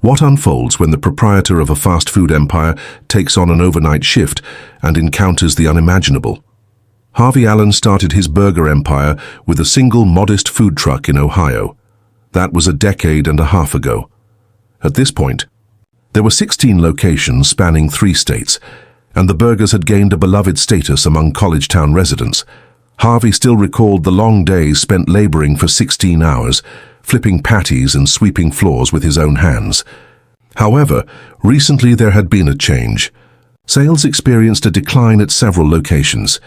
What unfolds when the proprietor of a fast food empire takes on an overnight shift and encounters the unimaginable? Harvey Allen started his burger empire with a single modest food truck in Ohio. That was a decade and a half ago. At this point, there were 16 locations spanning 3 states, and the burgers had gained a beloved status among college town residents. Harvey still recalled the long days spent laboring for 16 hours, flipping patties and sweeping floors with his own hands. However, recently there had been a change. Sales experienced a decline at several locations.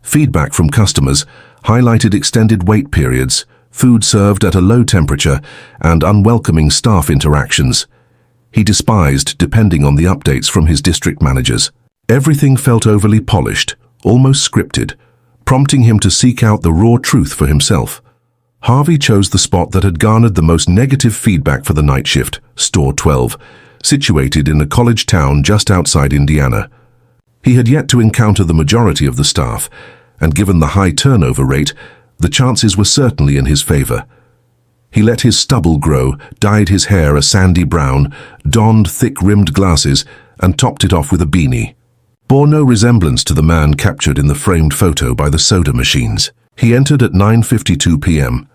Feedback from customers highlighted extended wait periods, food served at a low temperature, and unwelcoming staff interactions. He despised depending on the updates from his district managers. Everything felt overly polished, almost scripted, prompting him to seek out the raw truth for himself. Harvey chose the spot that had garnered the most negative feedback for the night shift, Store 12, situated in a college town just outside Indiana. He had yet to encounter the majority of the staff, and given the high turnover rate, the chances were certainly in his favor. He let his stubble grow, dyed his hair a sandy brown, donned thick-rimmed glasses, and topped it off with a beanie. Bore no resemblance to the man captured in the framed photo by the soda machines. He entered at 9:52 p.m.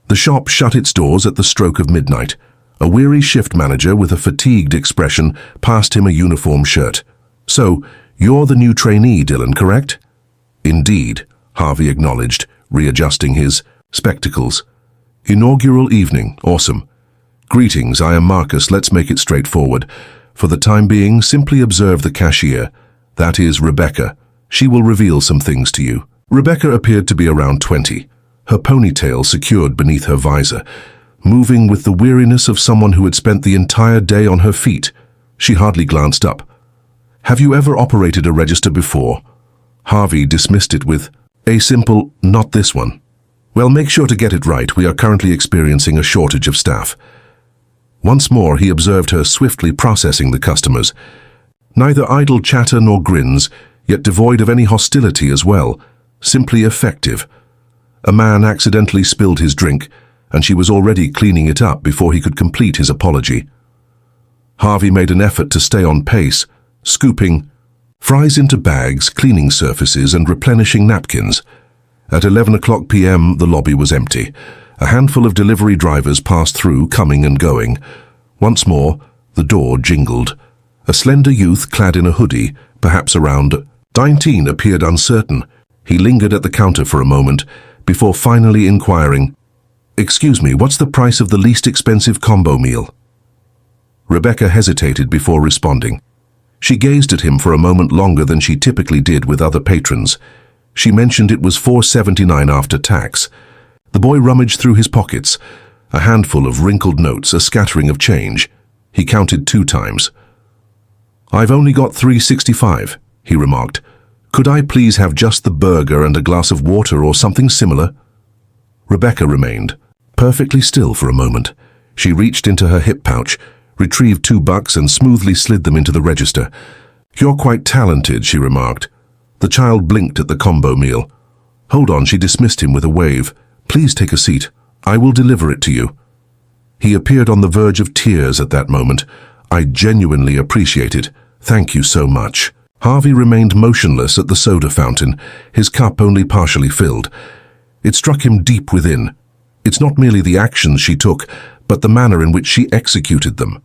The shop shut its doors at the stroke of midnight. A weary shift manager with a fatigued expression passed him a uniform shirt. "So, you're the new trainee, Dylan, correct?" "Indeed," Harvey acknowledged, readjusting his spectacles. "Inaugural evening, awesome. Greetings, I am Marcus, let's make it straightforward. For the time being, simply observe the cashier. That is Rebecca. She will reveal some things to you." Rebecca appeared to be around 20, her ponytail secured beneath her visor, moving with the weariness of someone who had spent the entire day on her feet. She hardly glanced up. "Have you ever operated a register before?" Harvey dismissed it with a simple, "Not this one." "Well, make sure to get it right. We are currently experiencing a shortage of staff." Once more, he observed her swiftly processing the customers. Neither idle chatter nor grins, yet devoid of any hostility as well. Simply effective. A man accidentally spilled his drink, and she was already cleaning it up before he could complete his apology. Harvey made an effort to stay on pace, scooping fries into bags, cleaning surfaces, and replenishing napkins. At 11 o'clock p.m., the lobby was empty. A handful of delivery drivers passed through, coming and going. Once more, the door jingled. A slender youth clad in a hoodie, perhaps around 19, appeared uncertain. He lingered at the counter for a moment, before finally inquiring, "Excuse me, what's the price of the least expensive combo meal?" Rebecca hesitated before responding. She gazed at him for a moment longer than she typically did with other patrons. She mentioned it was $4.79 after tax. The boy rummaged through his pockets, a handful of wrinkled notes, a scattering of change. He counted 2 times. "I've only got $3.65, he remarked. "Could I please have just the burger and a glass of water or something similar?" Rebecca remained perfectly still for a moment. She reached into her hip pouch, retrieved $2 and smoothly slid them into the register. "You're quite talented," she remarked. The child blinked at the combo meal. "Hold on," she dismissed him with a wave. "Please take a seat. I will deliver it to you." He appeared on the verge of tears at that moment. "I genuinely appreciate it. Thank you so much." Harvey remained motionless at the soda fountain, his cup only partially filled. It struck him deep within. It's not merely the actions she took, but the manner in which she executed them.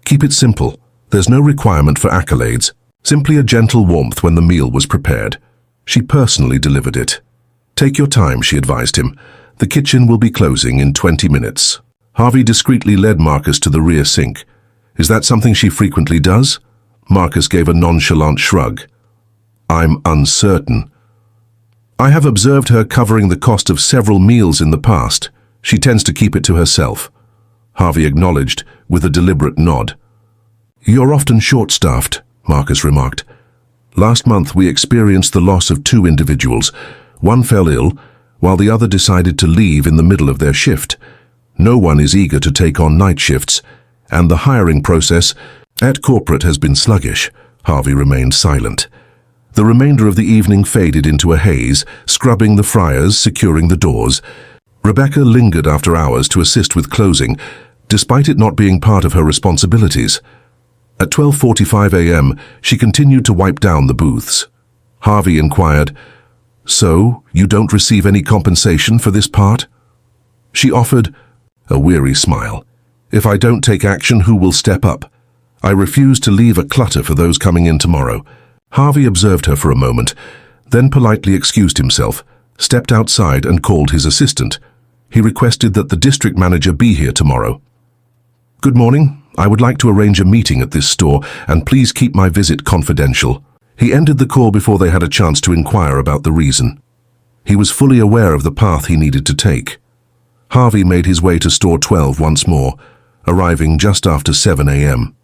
Keep it simple. There's no requirement for accolades. Simply a gentle warmth when the meal was prepared. She personally delivered it. "Take your time," she advised him. "The kitchen will be closing in 20 minutes." Harvey discreetly led Marcus to the rear sink. "Is that something she frequently does?" Marcus gave a nonchalant shrug. "I'm uncertain. I have observed her covering the cost of several meals in the past. She tends to keep it to herself." Harvey acknowledged, with a deliberate nod. "You're often short-staffed," Marcus remarked. "Last month we experienced the loss of 2 individuals. One fell ill, while the other decided to leave in the middle of their shift. No one is eager to take on night shifts, and the hiring process at corporate has been sluggish." Harvey remained silent. The remainder of the evening faded into a haze, scrubbing the fryers, securing the doors. Rebecca lingered after hours to assist with closing, despite it not being part of her responsibilities. At 12:45 a.m., she continued to wipe down the booths. Harvey inquired, "So, you don't receive any compensation for this part?" She offered a weary smile. "If I don't take action, who will step up? I refuse to leave a clutter for those coming in tomorrow." Harvey observed her for a moment, then politely excused himself, stepped outside and called his assistant. He requested that the district manager be here tomorrow. "Good morning. I would like to arrange a meeting at this store, and please keep my visit confidential." He ended the call before they had a chance to inquire about the reason. He was fully aware of the path he needed to take. Harvey made his way to store 12 once more, arriving just after 7 a.m.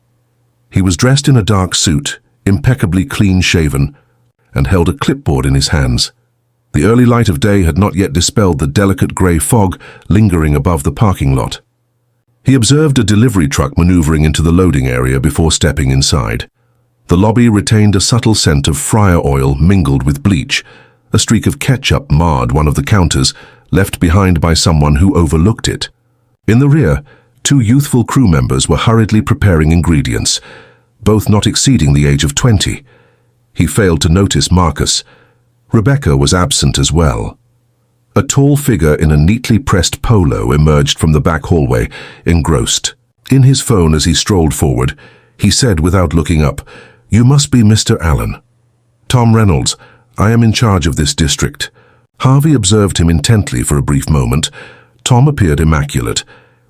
He was dressed in a dark suit, impeccably clean-shaven, and held a clipboard in his hands. The early light of day had not yet dispelled the delicate grey fog lingering above the parking lot. He observed a delivery truck maneuvering into the loading area before stepping inside. The lobby retained a subtle scent of fryer oil mingled with bleach. A streak of ketchup marred one of the counters, left behind by someone who overlooked it. In the rear, two youthful crew members were hurriedly preparing ingredients, both not exceeding the age of 20. He failed to notice Marcus. Rebecca was absent as well. A tall figure in a neatly pressed polo emerged from the back hallway, engrossed. In his phone as he strolled forward, he said without looking up, "You must be Mr. Allen." "Tom Reynolds. I am in charge of this district." Harvey observed him intently for a brief moment. Tom appeared immaculate,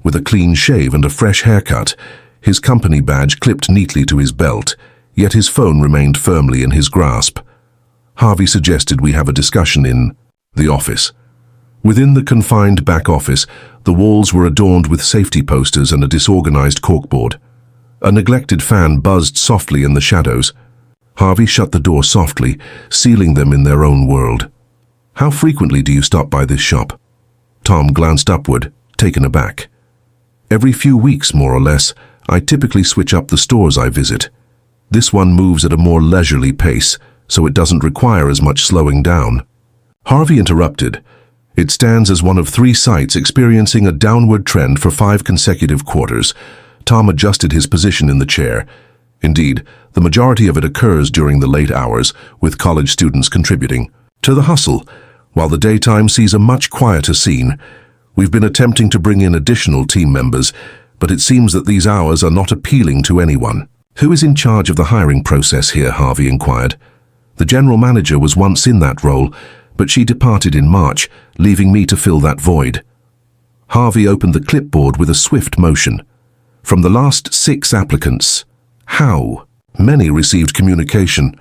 with a clean shave and a fresh haircut, his company badge clipped neatly to his belt, yet his phone remained firmly in his grasp. Harvey suggested we have a discussion in the office. Within the confined back office, the walls were adorned with safety posters and a disorganized corkboard. A neglected fan buzzed softly in the shadows. Harvey shut the door softly, sealing them in their own world. "How frequently do you stop by this shop?" Tom glanced upward, taken aback. "Every few weeks, more or less. I typically switch up the stores I visit. This one moves at a more leisurely pace, so it doesn't require as much slowing down." Harvey interrupted. "It stands as one of 3 sites experiencing a downward trend for 5 consecutive quarters." Tom adjusted his position in the chair. Indeed, the majority of it occurs during the late hours, with college students contributing to the hustle, while the daytime sees a much quieter scene. We've been attempting to bring in additional team members, but it seems that these hours are not appealing to anyone. "Who is in charge of the hiring process here?" Harvey inquired. "The general manager was once in that role, but she departed in March, leaving me to fill that void." Harvey opened the clipboard with a swift motion. "From the last 6 applicants. How many received communication?"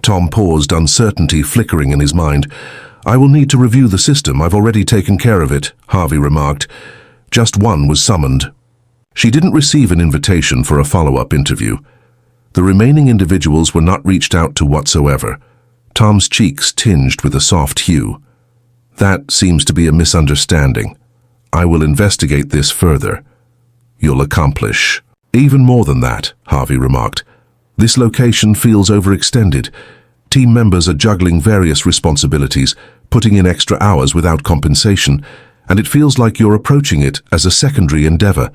Tom paused, uncertainty flickering in his mind. "I will need to review the system. I've already taken care of it," Harvey remarked. "Just 1 was summoned. She didn't receive an invitation for a follow-up interview. The remaining individuals were not reached out to whatsoever." Tom's cheeks tinged with a soft hue. "That seems to be a misunderstanding. I will investigate this further." "You'll accomplish even more than that," Harvey remarked. "This location feels overextended. Team members are juggling various responsibilities, putting in extra hours without compensation, and it feels like you're approaching it as a secondary endeavor."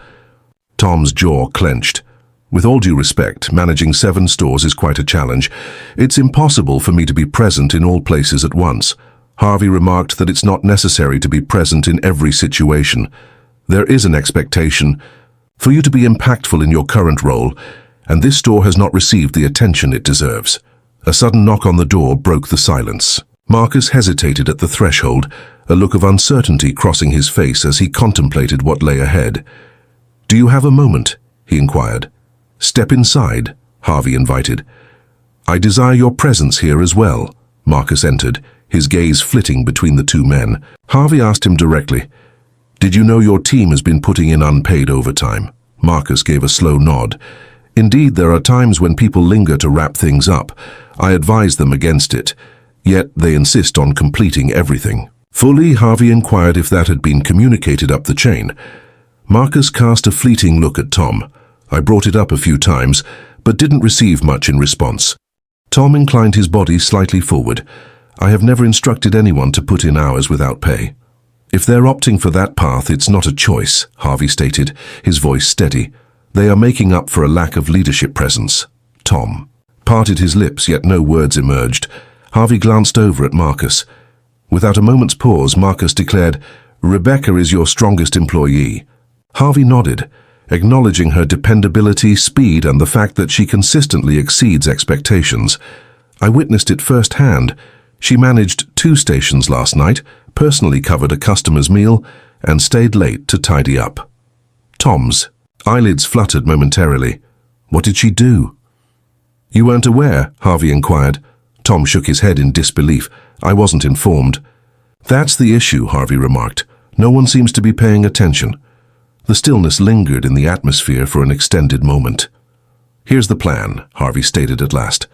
Tom's jaw clenched. "With all due respect, managing 7 stores is quite a challenge. It's impossible for me to be present in all places at once." Harvey remarked that it's not necessary to be present in every situation. "There is an expectation for you to be impactful in your current role, and this store has not received the attention it deserves." A sudden knock on the door broke the silence. Marcus hesitated at the threshold, a look of uncertainty crossing his face as he contemplated what lay ahead. "Do you have a moment?" he inquired. "Step inside," Harvey invited. "I desire your presence here as well." Marcus entered, his gaze flitting between the 2 men. Harvey asked him directly, "Did you know your team has been putting in unpaid overtime?" Marcus gave a slow nod. "Indeed, there are times when people linger to wrap things up. I advise them against it, yet they insist on completing everything." Fully, Harvey inquired if that had been communicated up the chain. Marcus cast a fleeting look at Tom. "I brought it up a few times, but didn't receive much in response." Tom inclined his body slightly forward. "I have never instructed anyone to put in hours without pay." If they're opting for that path, it's not a choice, Harvey stated, his voice steady. They are making up for a lack of leadership presence. Tom parted his lips, yet no words emerged. Harvey glanced over at Marcus. Without a moment's pause, Marcus declared, "Rebecca is your strongest employee." Harvey nodded, acknowledging her dependability, speed, and the fact that she consistently exceeds expectations. "I witnessed it firsthand. She managed 2 stations last night, personally covered a customer's meal, and stayed late to tidy up." Tom's eyelids fluttered momentarily. "What did she do?" "You weren't aware?" Harvey inquired. Tom shook his head in disbelief. "I wasn't informed." "That's the issue," Harvey remarked. "No one seems to be paying attention." The stillness lingered in the atmosphere for an extended moment. "Here's the plan," Harvey stated at last.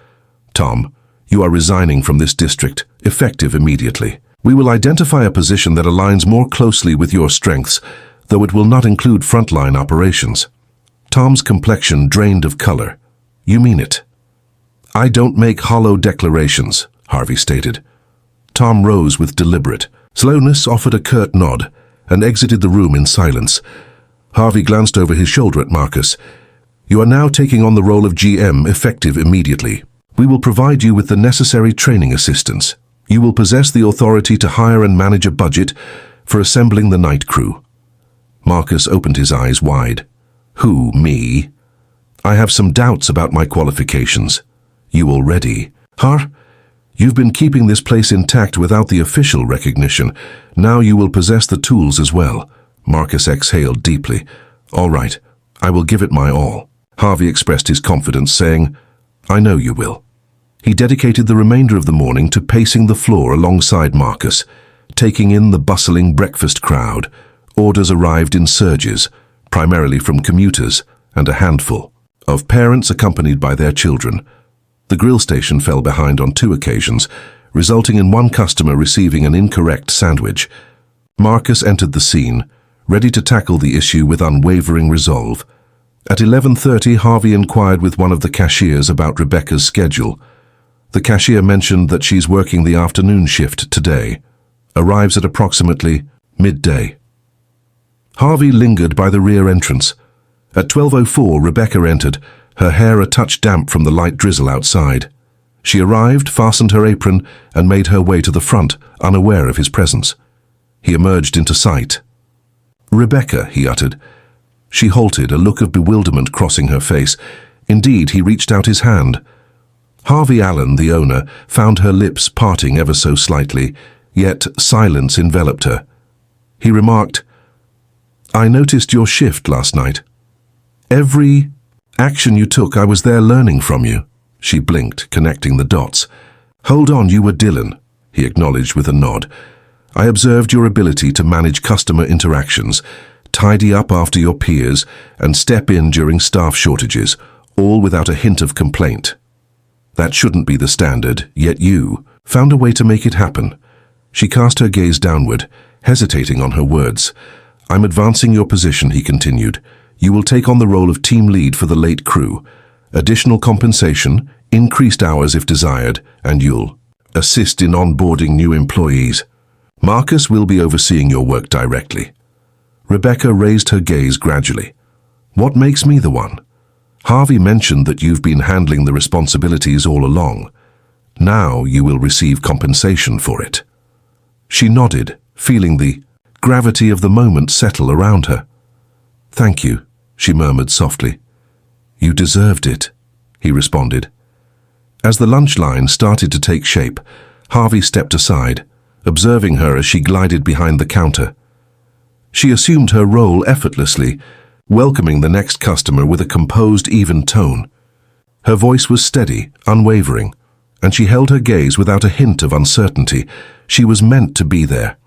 "Tom, you are resigning from this district, effective immediately. We will identify a position that aligns more closely with your strengths, though it will not include frontline operations." Tom's complexion drained of color. "You mean it?" "I don't make hollow declarations," Harvey stated. Tom rose with deliberate slowness, offered a curt nod, and exited the room in silence. Harvey glanced over his shoulder at Marcus. "You are now taking on the role of GM, effective immediately. We will provide you with the necessary training assistance. You will possess the authority to hire and manage a budget for assembling the night crew." Marcus opened his eyes wide. "Who, me? I have some doubts about my qualifications." "You already?" You've been keeping this place intact without the official recognition. Now you will possess the tools as well." Marcus exhaled deeply. "All right, I will give it my all." Harvey expressed his confidence, saying, "I know you will." He dedicated the remainder of the morning to pacing the floor alongside Marcus, taking in the bustling breakfast crowd. Orders arrived in surges, primarily from commuters, and a handful of parents accompanied by their children. The grill station fell behind on 2 occasions, resulting in one customer receiving an incorrect sandwich. Marcus entered the scene, ready to tackle the issue with unwavering resolve. At 11:30, Harvey inquired with one of the cashiers about Rebecca's schedule. The cashier mentioned that she's working the afternoon shift today. Arrives at approximately midday. Harvey lingered by the rear entrance. At 12:04, Rebecca entered, her hair a touch damp from the light drizzle outside. She arrived, fastened her apron, and made her way to the front, unaware of his presence. He emerged into sight. "Rebecca," he uttered. She halted, a look of bewilderment crossing her face. Indeed, he reached out his hand. Harvey Allen, the owner, found her lips parting ever so slightly, yet silence enveloped her. He remarked, "I noticed your shift last night. Every action you took, I was there learning from you." She blinked, connecting the dots. "Hold on, you were Dylan," he acknowledged with a nod. "I observed your ability to manage customer interactions, tidy up after your peers, and step in during staff shortages, all without a hint of complaint. That shouldn't be the standard, yet you found a way to make it happen." She cast her gaze downward, hesitating on her words. "I'm advancing your position," he continued. "You will take on the role of team lead for the late crew. Additional compensation, increased hours if desired, and you'll assist in onboarding new employees. Marcus will be overseeing your work directly." Rebecca raised her gaze gradually. "What makes me the one? Harvey mentioned that you've been handling the responsibilities all along. Now you will receive compensation for it." She nodded, feeling the gravity of the moment settle around her. "Thank you," she murmured softly. "You deserved it," he responded. As the lunch line started to take shape, Harvey stepped aside, observing her as she glided behind the counter. She assumed her role effortlessly, welcoming the next customer with a composed, even tone. Her voice was steady, unwavering, and she held her gaze without a hint of uncertainty. She was meant to be there.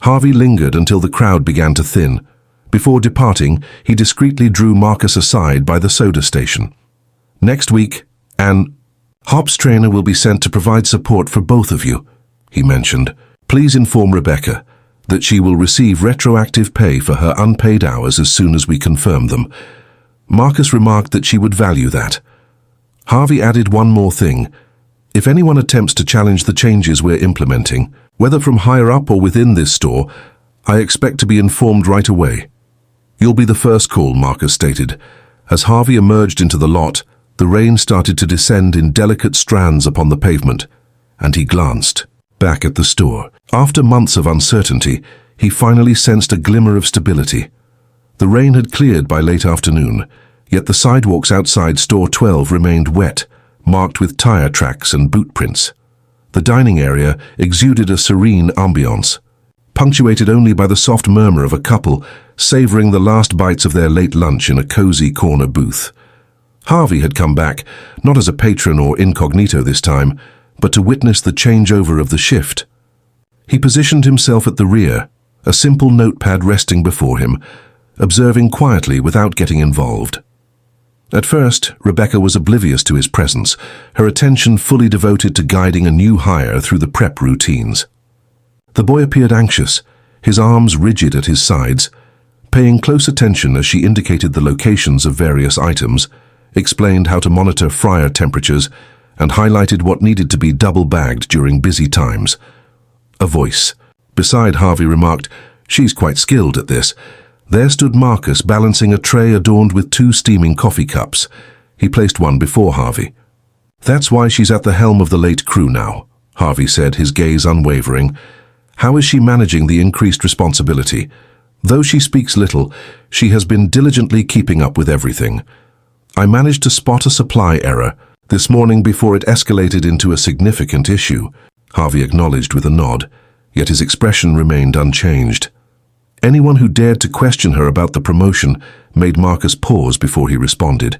Harvey lingered until the crowd began to thin. Before departing, he discreetly drew Marcus aside by the soda station. "Next week, an Hops trainer will be sent to provide support for both of you," he mentioned. "Please inform Rebecca that she will receive retroactive pay for her unpaid hours as soon as we confirm them." Marcus remarked that she would value that. Harvey added one more thing. "If anyone attempts to challenge the changes we're implementing, whether from higher up or within this store, I expect to be informed right away. You'll be the first call, Marcus stated. As Harvey emerged into the lot, the rain started to descend in delicate strands upon the pavement, and he glanced back at the store. After months of uncertainty, he finally sensed a glimmer of stability. The rain had cleared by late afternoon, yet the sidewalks outside Store 12 remained wet, marked with tire tracks and boot prints. The dining area exuded a serene ambiance, punctuated only by the soft murmur of a couple savoring the last bites of their late lunch in a cozy corner booth. Harvey had come back, not as a patron or incognito this time, but to witness the changeover of the shift. He positioned himself at the rear, a simple notepad resting before him, observing quietly without getting involved. At first, Rebecca was oblivious to his presence, her attention fully devoted to guiding a new hire through the prep routines. The boy appeared anxious, his arms rigid at his sides, paying close attention as she indicated the locations of various items, explained how to monitor fryer temperatures, and highlighted what needed to be double-bagged during busy times. A voice beside Harvey remarked, "She's quite skilled at this." There stood Marcus balancing a tray adorned with 2 steaming coffee cups. He placed one before Harvey. "That's why she's at the helm of the late crew now," Harvey said, his gaze unwavering. "How is she managing the increased responsibility? Though she speaks little, she has been diligently keeping up with everything. I managed to spot a supply error this morning before it escalated into a significant issue," Harvey acknowledged with a nod, yet his expression remained unchanged. Anyone who dared to question her about the promotion made Marcus pause before he responded.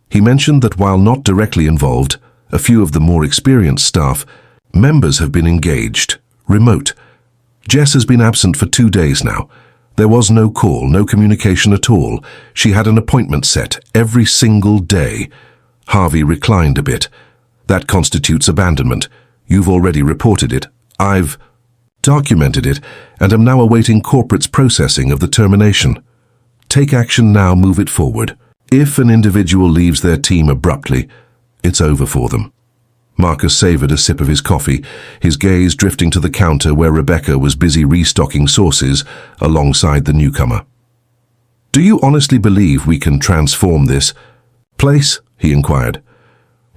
He mentioned that while not directly involved, a few of the more experienced staff members have been engaged, remote. Jess has been absent for 2 days now. There was no call, no communication at all. She had an appointment set every single day. Harvey reclined a bit. "That constitutes abandonment. You've already reported it. I've documented it, and am now awaiting corporate's processing of the termination. Take action now, move it forward. If an individual leaves their team abruptly, it's over for them." Marcus savored a sip of his coffee, his gaze drifting to the counter where Rebecca was busy restocking sauces alongside the newcomer. "Do you honestly believe we can transform this place?" he inquired.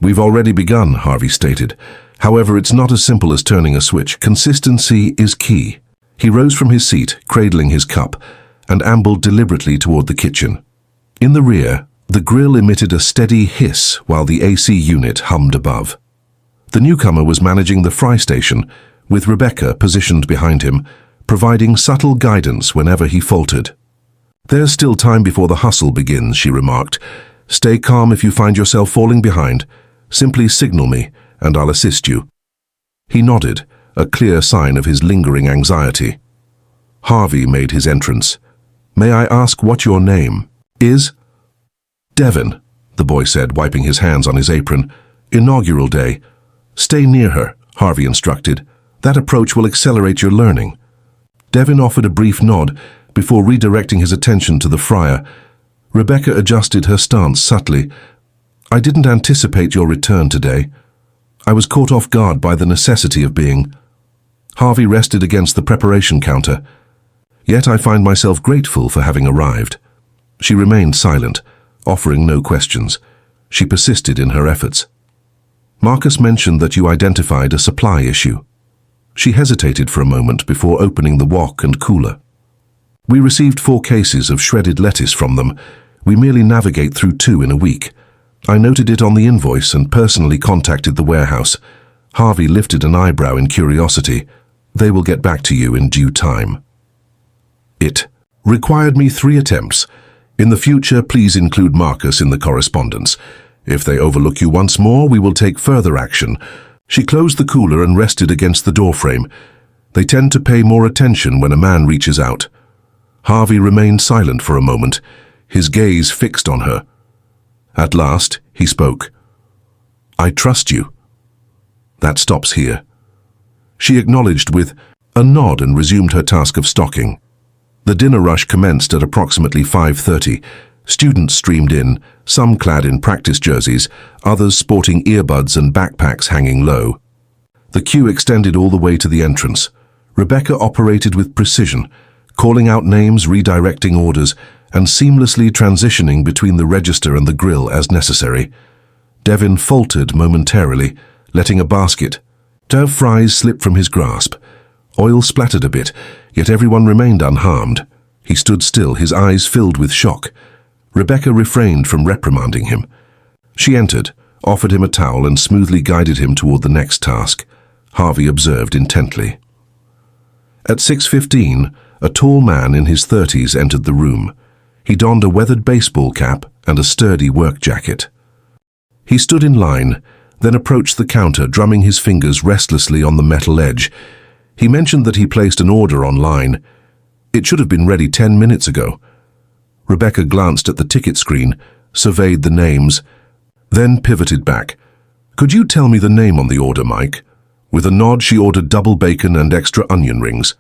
"We've already begun," Harvey stated. "However, it's not as simple as turning a switch. Consistency is key." He rose from his seat, cradling his cup, and ambled deliberately toward the kitchen. In the rear, the grill emitted a steady hiss while the AC unit hummed above. The newcomer was managing the fry station, with Rebecca positioned behind him, providing subtle guidance whenever he faltered. "There's still time before the hustle begins," she remarked. "Stay calm if you find yourself falling behind. Simply signal me, and I'll assist you." He nodded, a clear sign of his lingering anxiety. Harvey made his entrance. "May I ask what your name is?" "Devin," the boy said, wiping his hands on his apron. "Inaugural day. Stay near her," Harvey instructed. "That approach will accelerate your learning." Devin offered a brief nod before redirecting his attention to the fryer. Rebecca adjusted her stance subtly. "I didn't anticipate your return today. I was caught off guard by the necessity of being." Harvey rested against the preparation counter. "Yet I find myself grateful for having arrived." She remained silent, offering no questions. She persisted in her efforts. "Marcus mentioned that you identified a supply issue." She hesitated for a moment before opening the wok and cooler. "We received 4 cases of shredded lettuce from them. We merely navigate through 2 in a week. I noted it on the invoice and personally contacted the warehouse." Harvey lifted an eyebrow in curiosity. "They will get back to you in due time." "It required me 3 attempts. In the future, please include Marcus in the correspondence. If they overlook you once more, we will take further action." She closed the cooler and rested against the doorframe. They tend to pay more attention when a man reaches out. Harvey remained silent for a moment, his gaze fixed on her. At last, he spoke. "I trust you." "That stops here." She acknowledged with a nod and resumed her task of stocking. The dinner rush commenced at approximately 5:30. Students streamed in, some clad in practice jerseys, others sporting earbuds and backpacks hanging low. The queue extended all the way to the entrance. Rebecca operated with precision, calling out names, redirecting orders, and seamlessly transitioning between the register and the grill as necessary. Devin faltered momentarily, letting a basket of fries slip from his grasp. Oil splattered a bit, yet everyone remained unharmed. He stood still, his eyes filled with shock. Rebecca refrained from reprimanding him. She entered, offered him a towel, and smoothly guided him toward the next task. Harvey observed intently. At 6:15, a tall man in his 30s entered the room. He donned a weathered baseball cap and a sturdy work jacket. He stood in line, then approached the counter, drumming his fingers restlessly on the metal edge. He mentioned that he placed an order online. It should have been ready 10 minutes ago. Rebecca glanced at the ticket screen, surveyed the names, then pivoted back. "Could you tell me the name on the order, Mike?" With a nod, she ordered double bacon and extra onion rings.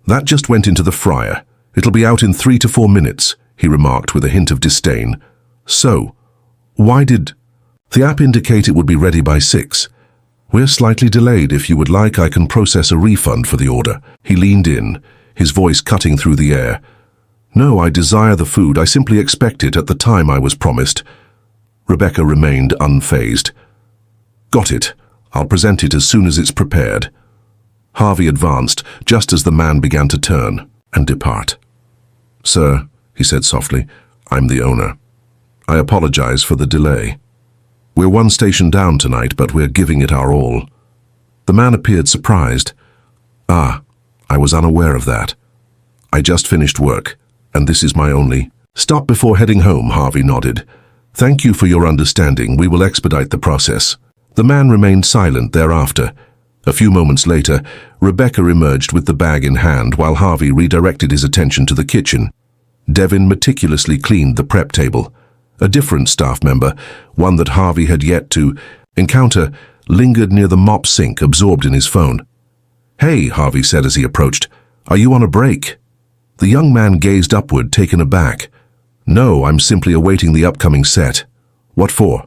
"That just went into the fryer. It'll be out in 3 to 4 minutes, he remarked with a hint of disdain. "So, why did the app indicate it would be ready by 6? "We're slightly delayed. If you would like, I can process a refund for the order." He leaned in, his voice cutting through the air. "No, I desire the food. I simply expect it at the time I was promised." Rebecca remained unfazed. "Got it. I'll present it as soon as it's prepared." Harvey advanced just as the man began to turn and depart. "Sir," he said softly, "I'm the owner. I apologize for the delay. We're one station down tonight, but we're giving it our all." The man appeared surprised. "Ah, I was unaware of that. I just finished work, and this is my only stop before heading home." Harvey nodded. "Thank you for your understanding. We will expedite the process." The man remained silent thereafter. A few moments later, Rebecca emerged with the bag in hand while Harvey redirected his attention to the kitchen. Devin meticulously cleaned the prep table. A different staff member, one that Harvey had yet to encounter, lingered near the mop sink, absorbed in his phone. "Hey," Harvey said as he approached, "are you on a break?" The young man gazed upward, taken aback. "No, I'm simply awaiting the upcoming set." "What for?"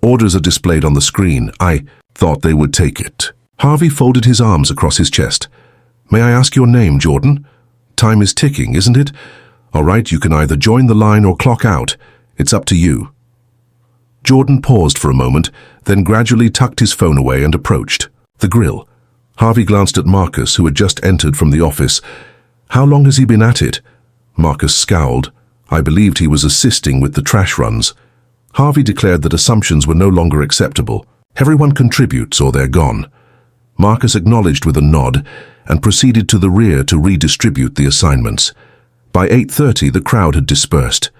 "Orders are displayed on the screen. I thought they would take it." Harvey folded his arms across his chest. "May I ask your name, Jordan? Time is ticking, isn't it? All right, you can either join the line or clock out. It's up to you." Jordan paused for a moment, then gradually tucked his phone away and approached the grill. Harvey glanced at Marcus, who had just entered from the office. "How long has he been at it?" Marcus scowled. "I believed he was assisting with the trash runs." Harvey declared that assumptions were no longer acceptable. "Everyone contributes or they're gone." Marcus acknowledged with a nod and proceeded to the rear to redistribute the assignments. By 8:30, the crowd had dispersed.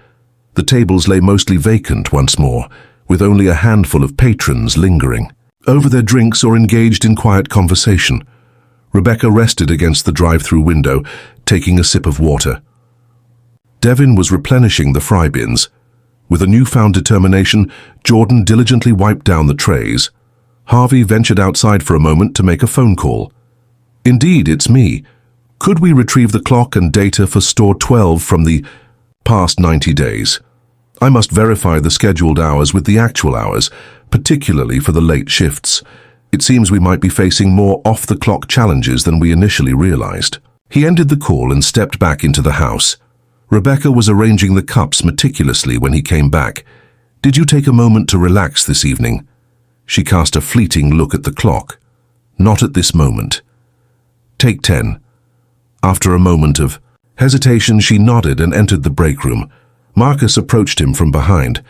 The tables lay mostly vacant once more, with only a handful of patrons lingering over their drinks or engaged in quiet conversation. Rebecca rested against the drive-through window, taking a sip of water. Devin was replenishing the fry bins. With a newfound determination, Jordan diligently wiped down the trays. Harvey ventured outside for a moment to make a phone call. "Indeed, it's me. Could we retrieve the clock and data for store 12 from the past 90 days? I must verify the scheduled hours with the actual hours, particularly for the late shifts. It seems we might be facing more off-the-clock challenges than we initially realized." He ended the call and stepped back into the house. Rebecca was arranging the cups meticulously when he came back. "Did you take a moment to relax this evening?" She cast a fleeting look at the clock. "Not at this moment." "Take 10. After a moment of hesitation, she nodded and entered the break room. Marcus approached him from behind.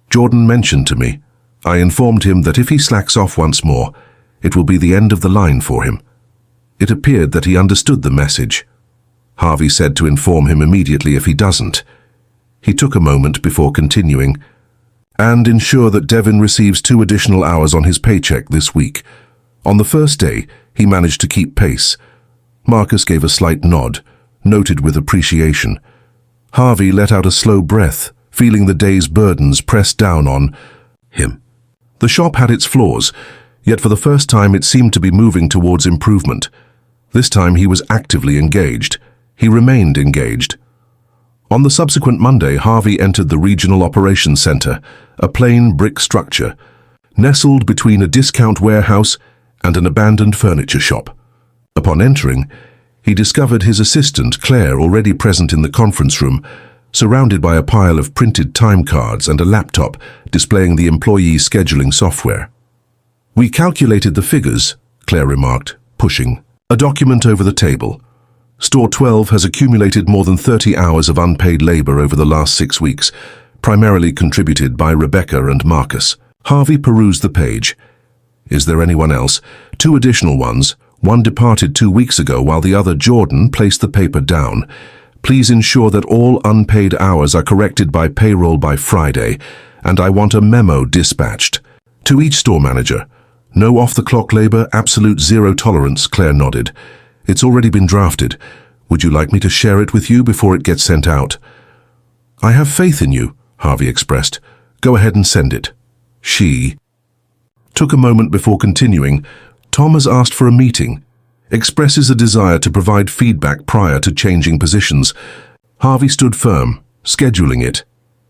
"Jordan mentioned to me. I informed him that if he slacks off once more, it will be the end of the line for him." It appeared that he understood the message. Harvey said to inform him immediately if he doesn't. He took a moment before continuing, "And ensure that Devin receives 2 additional hours on his paycheck this week." On the first day, he managed to keep pace. Marcus gave a slight nod, noted with appreciation. Harvey let out a slow breath, feeling the day's burdens pressed down on him. The shop had its flaws, yet for the first time it seemed to be moving towards improvement. This time he was actively engaged. He remained engaged. On the subsequent Monday, Harvey entered the Regional Operations Center, a plain brick structure, nestled between a discount warehouse and an abandoned furniture shop. Upon entering, He discovered his assistant, Claire, already present in the conference room, surrounded by a pile of printed time cards and a laptop displaying the employee's scheduling software. "We calculated the figures," Claire remarked, pushing a document over the table. "Store 12 has accumulated more than 30 hours of unpaid labor over the last 6 weeks, primarily contributed by Rebecca and Marcus." Harvey perused the page. "Is there anyone else?" "2 additional ones. One departed 2 weeks ago while the other, Jordan, placed the paper down. Please ensure that all unpaid hours are corrected by payroll by Friday, and I want a memo dispatched. To each store manager. No off-the-clock labor, absolute zero tolerance," Claire nodded. "It's already been drafted. Would you like me to share it with you before it gets sent out?" "I have faith in you," Harvey expressed. "Go ahead and send it." She took a moment before continuing. "Tom has asked for a meeting. Expresses a desire to provide feedback prior to changing positions." Harvey stood firm, scheduling it,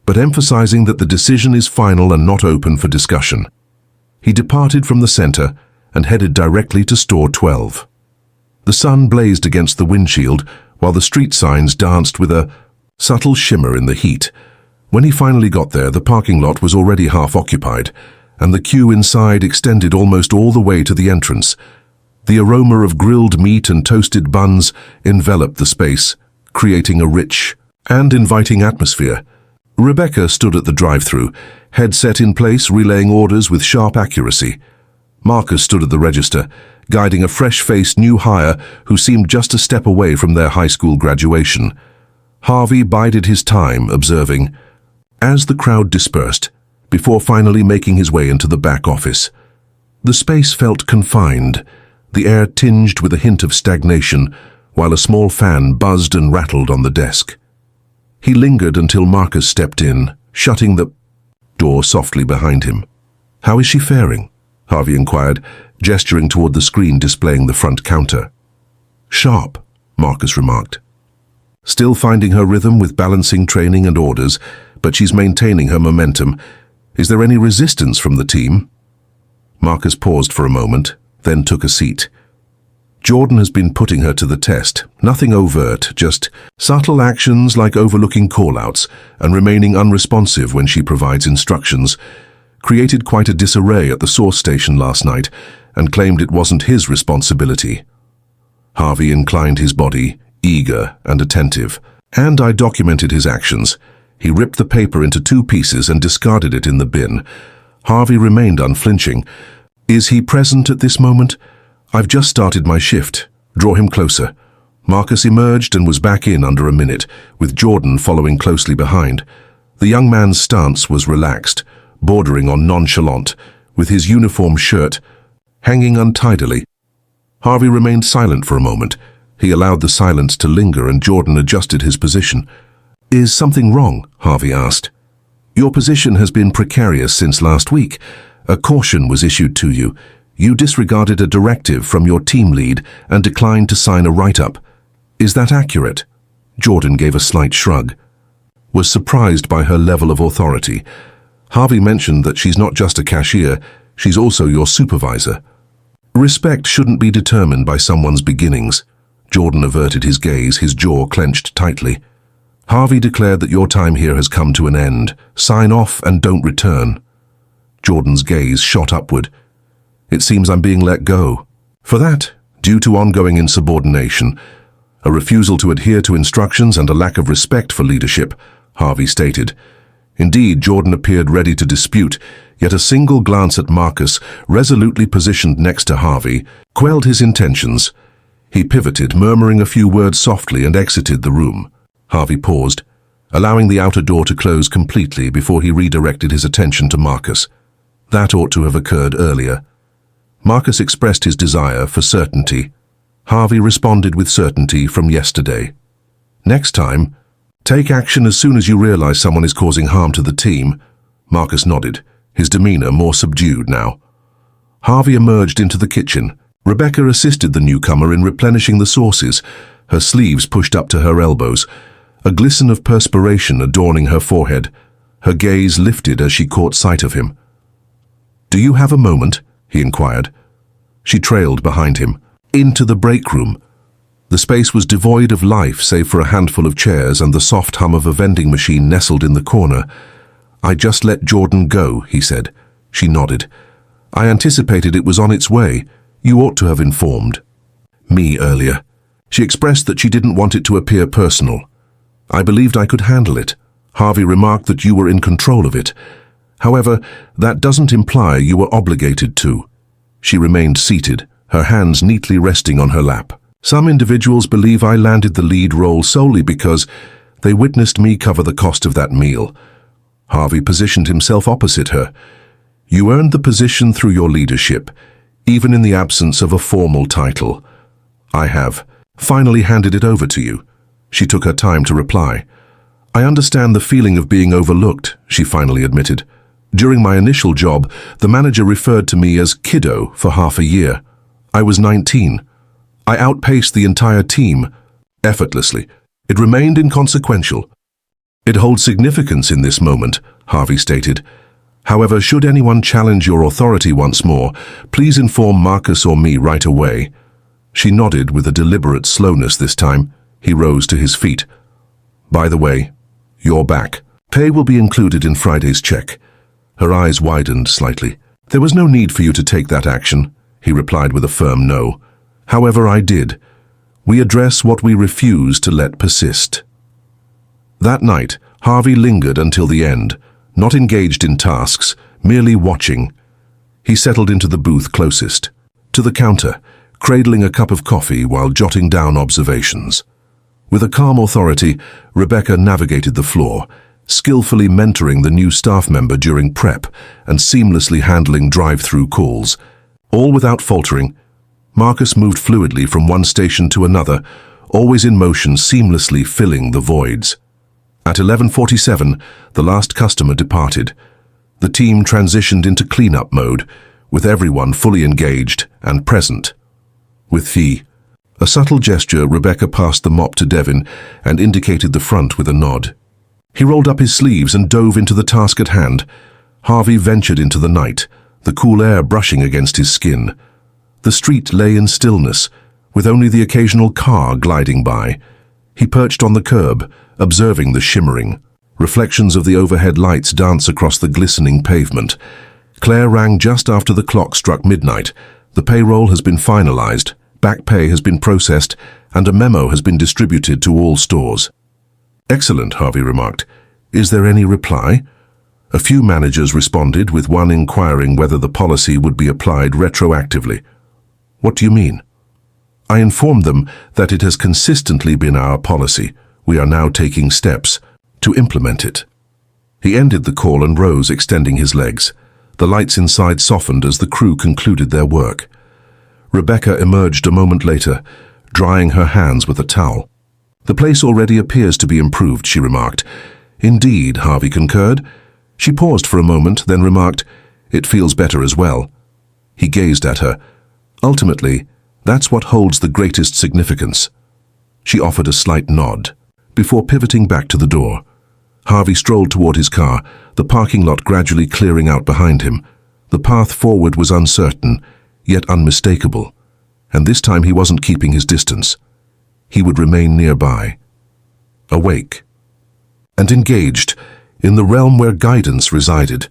but emphasizing that the decision is final and not open for discussion. He departed from the center and headed directly to store 12. The sun blazed against the windshield while the street signs danced with a subtle shimmer in the heat. When he finally got there, the parking lot was already half occupied, and the queue inside extended almost all the way to the entrance. The aroma of grilled meat and toasted buns enveloped the space, creating a rich and inviting atmosphere. Rebecca stood at the drive-thru, headset in place, relaying orders with sharp accuracy. Marcus stood at the register, guiding a fresh-faced new hire who seemed just a step away from their high school graduation. Harvey bided his time, observing as the crowd dispersed, before finally making his way into the back office. The space felt confined, the air tinged with a hint of stagnation, while a small fan buzzed and rattled on the desk. He lingered until Marcus stepped in, shutting the door softly behind him. "How is she faring?" Harvey inquired, gesturing toward the screen displaying the front counter. "Sharp," Marcus remarked. "Still finding her rhythm with balancing training and orders, but she's maintaining her momentum. Is there any resistance from the team?" Marcus paused for a moment, then took a seat. "Jordan has been putting her to the test. Nothing overt, just subtle actions like overlooking call-outs and remaining unresponsive when she provides instructions. Created quite a disarray at the source station last night and claimed it wasn't his responsibility." Harvey inclined his body, eager and attentive. "And I documented his actions." He ripped the paper into 2 pieces and discarded it in the bin. Harvey remained unflinching. "Is he present at this moment?" "I've just started my shift. Draw him closer." Marcus emerged and was back in under a minute, with Jordan following closely behind. The young man's stance was relaxed, bordering on nonchalant, with his uniform shirt hanging untidily. Harvey remained silent for a moment. He allowed the silence to linger and Jordan adjusted his position. "Is something wrong?" Harvey asked. "Your position has been precarious since last week. A caution was issued to you. You disregarded a directive from your team lead and declined to sign a write-up. Is that accurate?" Jordan gave a slight shrug. Was surprised by her level of authority. Harvey mentioned that she's not just a cashier, she's also your supervisor. "Respect shouldn't be determined by someone's beginnings." Jordan averted his gaze, his jaw clenched tightly. "Harvey declared that your time here has come to an end. Sign off and don't return." Jordan's gaze shot upward. "It seems I'm being let go." "For that, due to ongoing insubordination, a refusal to adhere to instructions and a lack of respect for leadership," Harvey stated. Indeed, Jordan appeared ready to dispute, yet a single glance at Marcus, resolutely positioned next to Harvey, quelled his intentions. He pivoted, murmuring a few words softly, and exited the room. Harvey paused, allowing the outer door to close completely before he redirected his attention to Marcus. That ought to have occurred earlier. Marcus expressed his desire for certainty. Harvey responded with certainty from yesterday. "Next time, take action as soon as you realize someone is causing harm to the team." Marcus nodded, his demeanor more subdued now. Harvey emerged into the kitchen. Rebecca assisted the newcomer in replenishing the sauces, her sleeves pushed up to her elbows, a glisten of perspiration adorning her forehead. Her gaze lifted as she caught sight of him. "Do you have a moment?" he inquired. She trailed behind him, into the break room. The space was devoid of life save for a handful of chairs and the soft hum of a vending machine nestled in the corner. "I just let Jordan go," he said. She nodded. "I anticipated it was on its way. You ought to have informed me earlier." She expressed that she didn't want it to appear personal. "I believed I could handle it. Harvey remarked that you were in control of it. However, that doesn't imply you were obligated to." She remained seated, her hands neatly resting on her lap. "Some individuals believe I landed the lead role solely because they witnessed me cover the cost of that meal." Harvey positioned himself opposite her. "You earned the position through your leadership, even in the absence of a formal title. I have finally handed it over to you." She took her time to reply. "I understand the feeling of being overlooked," she finally admitted. "During my initial job, the manager referred to me as kiddo for half a year. I was 19. I outpaced the entire team, effortlessly. It remained inconsequential." "It holds significance in this moment," Harvey stated. "However, should anyone challenge your authority once more, please inform Marcus or me right away." She nodded with a deliberate slowness this time. He rose to his feet. "By the way, you're back. Pay will be included in Friday's check." Her eyes widened slightly. "There was no need for you to take that action," he replied with a firm no. "However, I did. We address what we refuse to let persist." That night, Harvey lingered until the end, not engaged in tasks, merely watching. He settled into the booth closest, to the counter, cradling a cup of coffee while jotting down observations. With a calm authority, Rebecca navigated the floor, skillfully mentoring the new staff member during prep and seamlessly handling drive-through calls. All without faltering, Marcus moved fluidly from one station to another, always in motion, seamlessly filling the voids. At 11:47, the last customer departed. The team transitioned into cleanup mode, with everyone fully engaged and present. With a subtle gesture, Rebecca passed the mop to Devin and indicated the front with a nod. He rolled up his sleeves and dove into the task at hand. Harvey ventured into the night, the cool air brushing against his skin. The street lay in stillness, with only the occasional car gliding by. He perched on the curb, observing the shimmering reflections of the overhead lights dance across the glistening pavement. Claire rang just after the clock struck midnight. The payroll has been finalized, back pay has been processed, and a memo has been distributed to all stores. "Excellent," Harvey remarked. "Is there any reply?" A few managers responded, with one inquiring whether the policy would be applied retroactively. "What do you mean?" "I informed them that it has consistently been our policy. We are now taking steps to implement it." He ended the call and rose, extending his legs. The lights inside softened as the crew concluded their work. Rebecca emerged a moment later, drying her hands with a towel. "The place already appears to be improved," she remarked. "Indeed," Harvey concurred. She paused for a moment, then remarked, "It feels better as well." He gazed at her. "Ultimately, that's what holds the greatest significance." She offered a slight nod, before pivoting back to the door. Harvey strolled toward his car, the parking lot gradually clearing out behind him. The path forward was uncertain, yet unmistakable, and this time he wasn't keeping his distance. He would remain nearby, awake, and engaged in the realm where guidance resided.